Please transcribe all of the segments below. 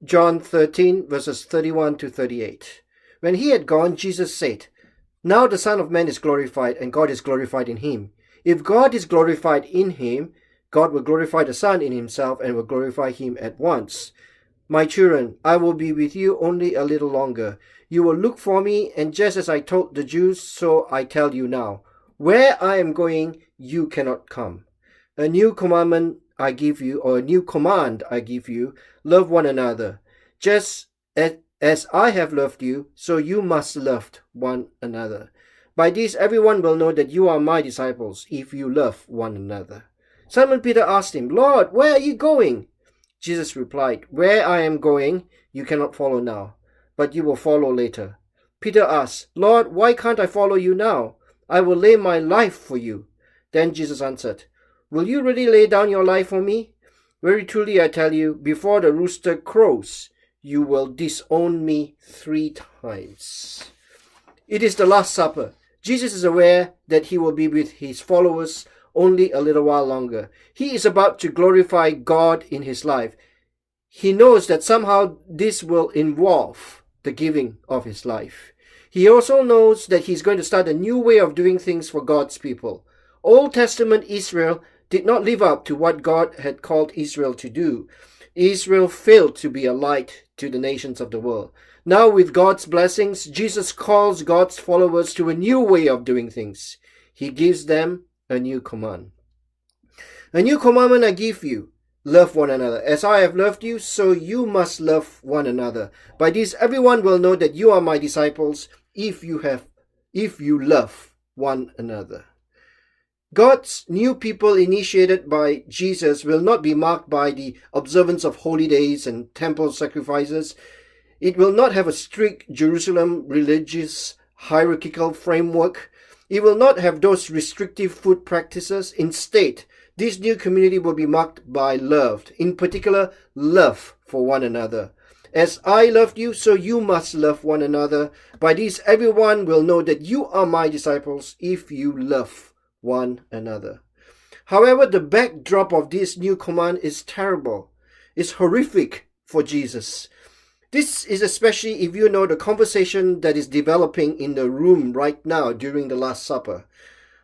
John 13, verses 31 to 38. When he had gone, Jesus said, "Now the Son of Man is glorified, and God is glorified in him. If God is glorified in him, God will glorify the Son in himself and will glorify him at once. My children, I will be with you only a little longer. You will look for me, and just as I told the Jews, so I tell you now. Where I am going, you cannot come. A new commandment I give you, or a new command I give you, love one another. Just as I have loved you, so you must love one another. By this everyone will know that you are my disciples, if you love one another." Simon Peter asked him, "Lord, where are you going?" Jesus replied, "Where I am going, you cannot follow now, but you will follow later." Peter asked, "Lord, why can't I follow you now? I will lay my life for you." Then Jesus answered, "Will you really lay down your life for me? Very truly I tell you, before the rooster crows, you will disown me 3 times. It is the Last Supper. Jesus is aware that he will be with his followers only a little while longer. He is about to glorify God in his life. He knows that somehow this will involve the giving of his life. He also knows that he's going to start a new way of doing things for God's people. Old Testament Israel did not live up to what God had called Israel to do. Israel failed to be a light to the nations of the world. Now, with God's blessings, Jesus calls God's followers to a new way of doing things. He gives them a new command. "A new commandment I give you, love one another. As I have loved you, so you must love one another. By this everyone will know that you are my disciples, if you love one another." God's new people initiated by Jesus will not be marked by the observance of holy days and temple sacrifices. It will not have a strict Jerusalem religious hierarchical framework. It will not have those restrictive food practices. Instead, this new community will be marked by love, in particular, love for one another. As I loved you, so you must love one another. By this, everyone will know that you are my disciples, if you love one another. However, the backdrop of this new command is terrible. It's horrific for Jesus. This is especially if you know the conversation that is developing in the room right now during the Last Supper.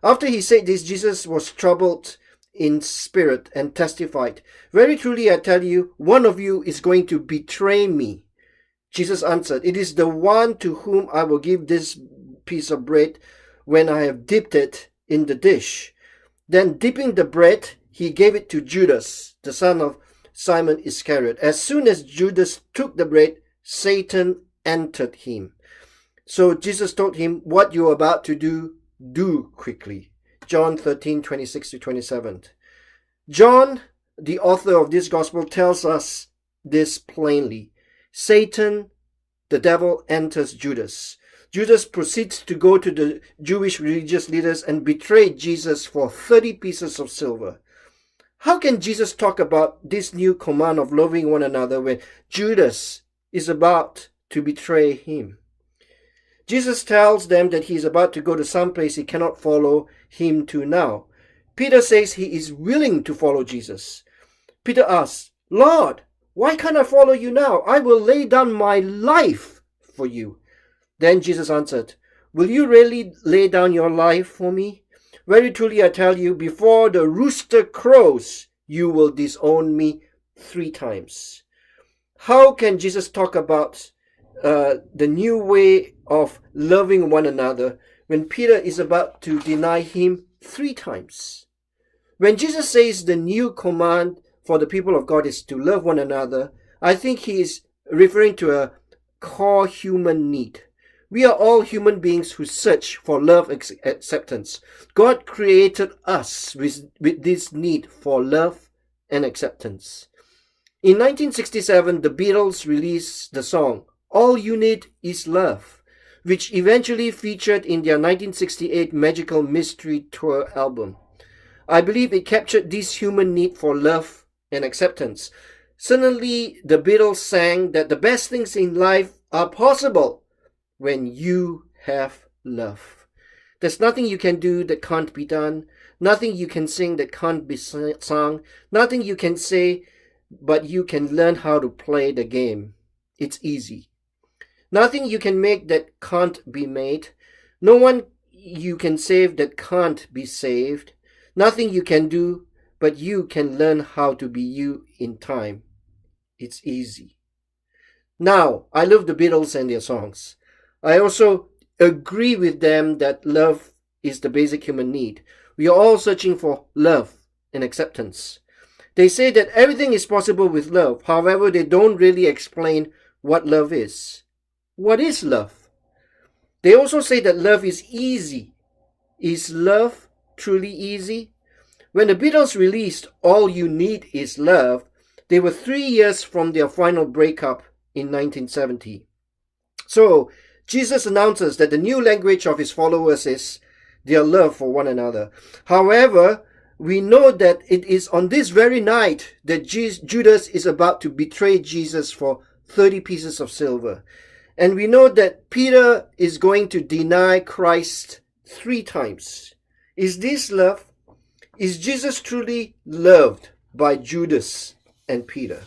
After he said this, Jesus was troubled in spirit and testified, "Very truly I tell you, one of you is going to betray me." Jesus answered, "It is the one to whom I will give this piece of bread when I have dipped it in the dish." Then, dipping the bread, he gave it to Judas, the son of Simon Iscariot. As soon as Judas took the bread, Satan entered him. So Jesus told him, "What you are about to do, do quickly." John 13:26-27. John, the author of this gospel, tells us this plainly. Satan, the devil, enters Judas. Judas proceeds to go to the Jewish religious leaders and betray Jesus for 30 pieces of silver. How can Jesus talk about this new command of loving one another when Judas is about to betray him? Jesus tells them that he is about to go to some place he cannot follow him to now. Peter says he is willing to follow Jesus. Peter asks, "Lord, why can't I follow you now? I will lay down my life for you." Then Jesus answered, "Will you really lay down your life for me? Very truly I tell you, before the rooster crows, you will disown me 3 times. How can Jesus talk about the new way of loving one another when Peter is about to deny him 3 times? When Jesus says the new command for the people of God is to love one another, I think he is referring to a core human need. We are all human beings who search for love acceptance. God created us with this need for love and acceptance. In 1967, the Beatles released the song "All You Need Is Love," which eventually featured in their 1968 Magical Mystery Tour album. I believe it captured this human need for love and acceptance. Suddenly, the Beatles sang that the best things in life are possible when you have love. There's nothing you can do that can't be done, nothing you can sing that can't be sung, nothing you can say but you can learn how to play the game. It's easy. Nothing you can make that can't be made. No one you can save that can't be saved. Nothing you can do, but you can learn how to be you in time. It's easy. Now, I love the Beatles and their songs. I also agree with them that love is the basic human need. We are all searching for love and acceptance. They say that everything is possible with love. However, they don't really explain what love is. What is love? They also say that love is easy. Is love truly easy? When the Beatles released All You Need Is Love, they were 3 years from their final breakup in 1970. So, Jesus announces that the new language of his followers is their love for one another. However, we know that it is on this very night that Judas is about to betray Jesus for 30 pieces of silver. And we know that Peter is going to deny Christ 3 times. Is this love? Is Jesus truly loved by Judas and Peter?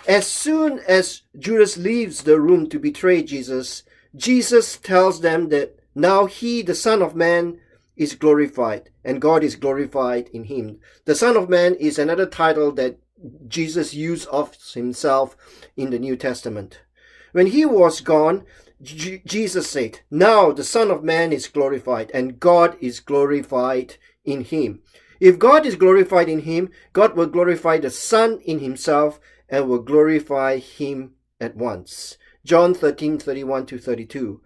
As soon as Judas leaves the room to betray Jesus, Jesus tells them that now he, the Son of Man, is glorified, and God is glorified in him. The Son of Man is another title that Jesus used of himself in the New Testament. When he was gone, Jesus said, now the Son of Man is glorified, and God is glorified in him. If God is glorified in him, God will glorify the Son in himself and will glorify him at once. John 13:31-32.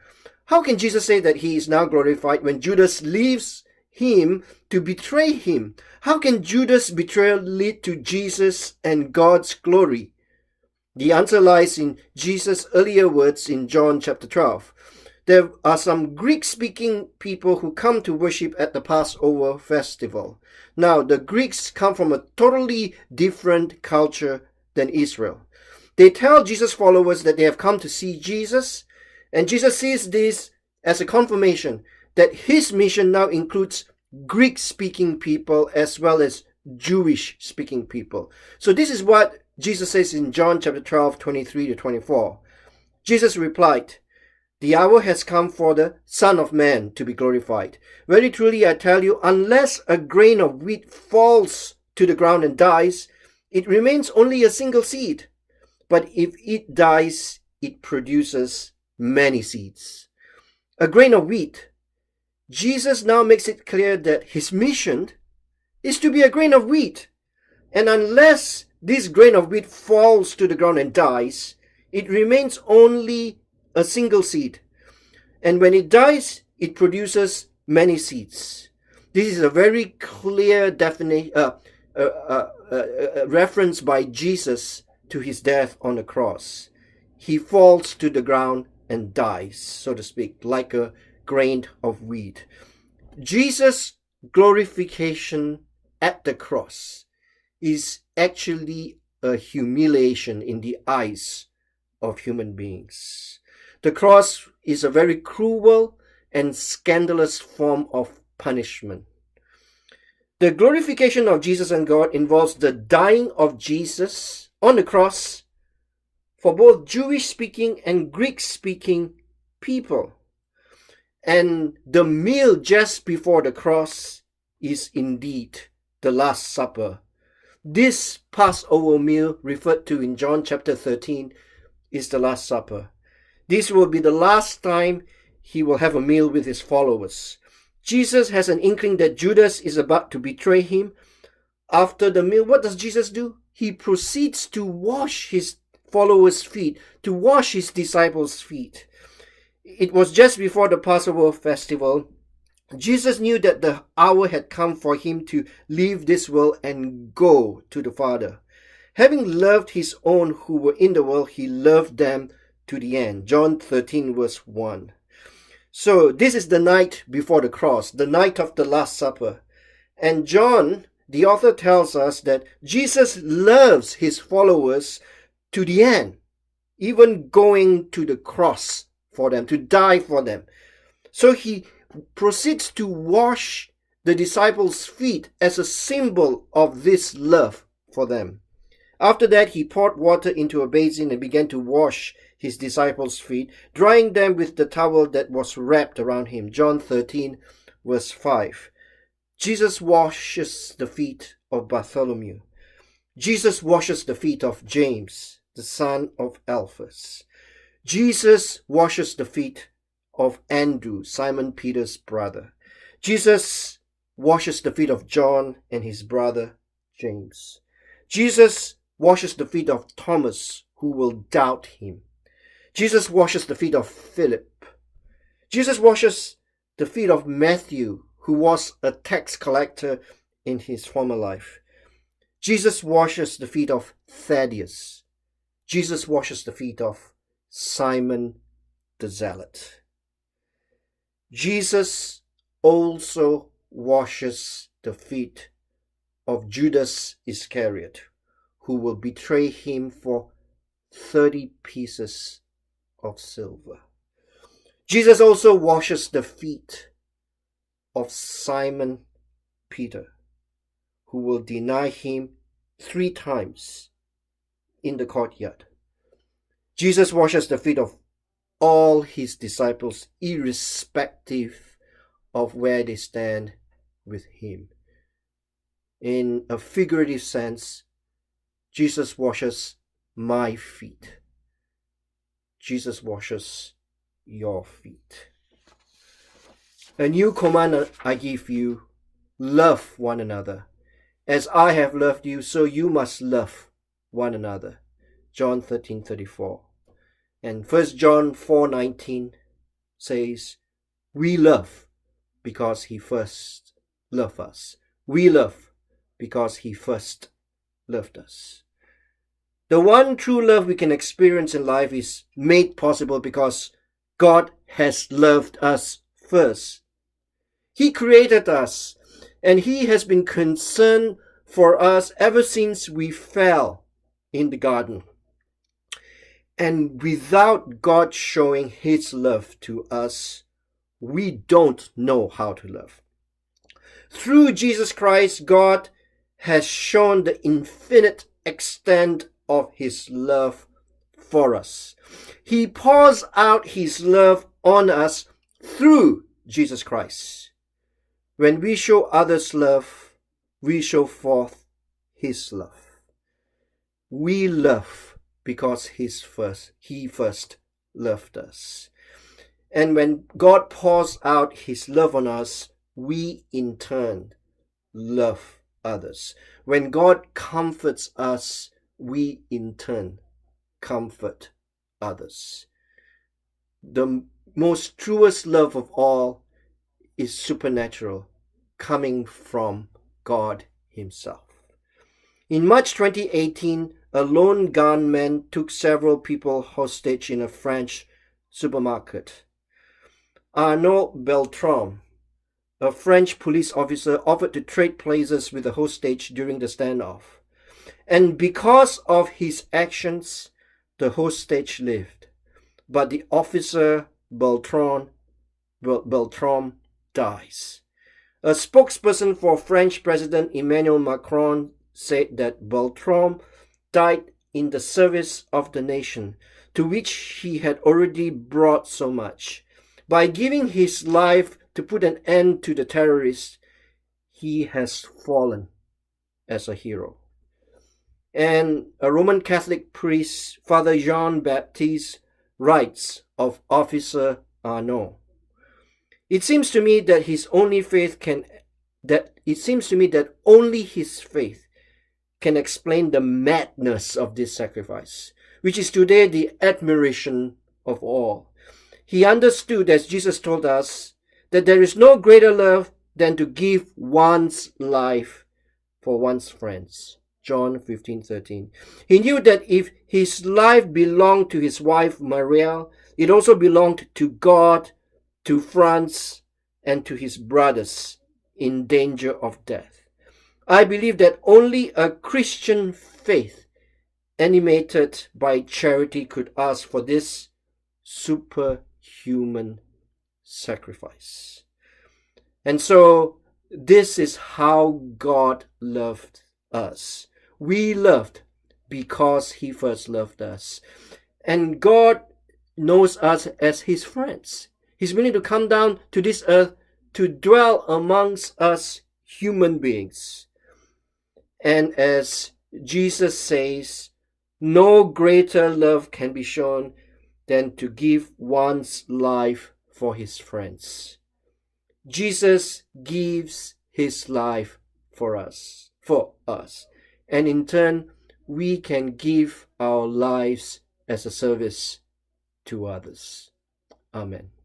How can Jesus say that he is now glorified when Judas leaves him to betray him? How can Judas' betrayal lead to Jesus and God's glory? The answer lies in Jesus' earlier words in John chapter 12. There are some Greek-speaking people who come to worship at the Passover festival. Now, the Greeks come from a totally different culture than Israel. They tell Jesus' followers that they have come to see Jesus, and Jesus sees this as a confirmation that his mission now includes Greek-speaking people as well as Jewish-speaking people. So this is what Jesus says in John chapter 12, 23-24. Jesus replied, the hour has come for the Son of Man to be glorified. Very truly I tell you, unless a grain of wheat falls to the ground and dies, it remains only a single seed. But if it dies, it produces many seeds. A grain of wheat. Jesus now makes it clear that his mission is to be a grain of wheat. And unless this grain of wheat falls to the ground and dies, it remains only a single seed. And when it dies, it produces many seeds. This is a very clear reference by Jesus to his death on the cross. He falls to the ground and dies, so to speak, like a grain of wheat. Jesus' glorification at the cross is actually a humiliation in the eyes of human beings. The cross is a very cruel and scandalous form of punishment. The glorification of Jesus and God involves the dying of Jesus on the cross for both Jewish-speaking and Greek-speaking people. And the meal just before the cross is indeed the Last Supper. This Passover meal referred to in John chapter 13 is the Last Supper. This will be the last time he will have a meal with his followers. Jesus has an inkling that Judas is about to betray him. After the meal, what does Jesus do? He proceeds to wash his followers' feet, to wash his disciples' feet. It was just before the Passover festival. Jesus knew that the hour had come for him to leave this world and go to the Father. Having loved his own who were in the world, he loved them to the end. John 13 verse 1. So this is the night before the cross, the night of the Last Supper. And John, the author, tells us that Jesus loves his followers to the end, even going to the cross for them, to die for them. So he proceeds to wash the disciples' feet as a symbol of this love for them. After that, he poured water into a basin and began to wash his disciples' feet, drying them with the towel that was wrapped around him. John 13, verse 5. Jesus washes the feet of Bartholomew. Jesus washes the feet of James, the son of Alphaeus. Jesus washes the feet of Andrew, Simon Peter's brother. Jesus washes the feet of John and his brother James. Jesus washes the feet of Thomas, who will doubt him. Jesus washes the feet of Philip. Jesus washes the feet of Matthew, who was a tax collector in his former life. Jesus washes the feet of Thaddeus. Jesus washes the feet of Simon the Zealot. Jesus also washes the feet of Judas Iscariot, who will betray him for 30 pieces of silver. Jesus also washes the feet of Simon Peter, who will deny him 3 times in the courtyard. Jesus washes the feet of all his disciples, irrespective of where they stand with him. In a figurative sense, Jesus washes my feet. Jesus washes your feet. A new command I give you, love one another. As I have loved you, so you must love one another. John 13:34. And 1 John 4:19 says, we love because he first loved us. We love because he first loved us. The one true love we can experience in life is made possible because God has loved us first. He created us, and he has been concerned for us ever since we fell in the garden. And without God showing his love to us, we don't know how to love. Through Jesus Christ, God has shown the infinite extent of his love for us. He pours out his love on us through Jesus Christ. When we show others love, we show forth his love. We love because he first loved us. And when God pours out his love on us, we in turn love others. When God comforts us, we in turn comfort others. The most truest love of all is supernatural, coming from God himself. In March 2018, a lone gunman took several people hostage in a French supermarket. Arnaud Beltrame, a French police officer, offered to trade places with the hostage during the standoff. And because of his actions, the hostage lived. But the officer, Beltrame, dies. A spokesperson for French President Emmanuel Macron said that Beltrame died in the service of the nation, to which he had already brought so much. By giving his life to put an end to the terrorists, he has fallen as a hero. And a Roman Catholic priest, Father Jean-Baptiste, writes of Officer Arnaud. It seems to me that only his faith can explain the madness of this sacrifice, which is today the admiration of all. He understood, as Jesus told us, that there is no greater love than to give one's life for one's friends. John 15:13. He knew that if his life belonged to his wife Maria, it also belonged to God, to France, and to his brothers in danger of death. I believe that only a Christian faith animated by charity could ask for this superhuman sacrifice. And so this is how God loved us. We loved because he first loved us. And God knows us as his friends. He's willing to come down to this earth to dwell amongst us human beings. And as Jesus says, no greater love can be shown than to give one's life for his friends. Jesus gives his life for us. And in turn, we can give our lives as a service to others. Amen.